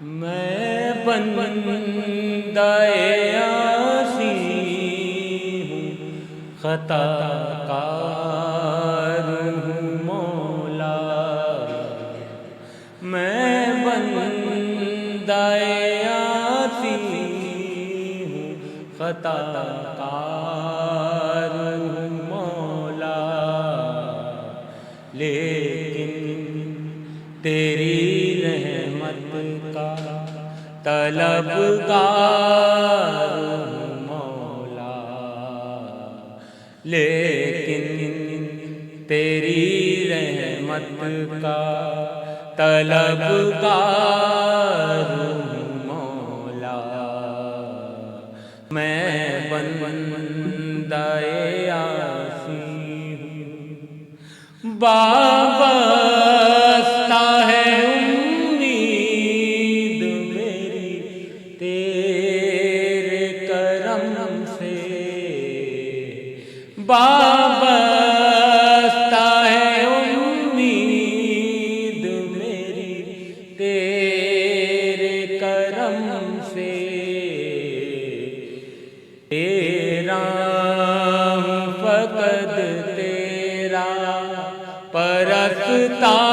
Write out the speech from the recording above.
میں بندہ عاصی ہوں، خطا کار ہوں مولا۔ میں بندہ عاصی ہوں، خطا کار ہوں مولا، لیکن تیری رحمت کا طلبگار ہوں مولا، لیکن تیری رحمت کا طلبگار ہوں مولا۔ میں بندہ عاصی ہوں، وابستہ ہے امید میری تیرے کرم سے، وابستہ ہے امید میری تیرے کرم سے۔ تیرا ہوں فقط تیرا پرستار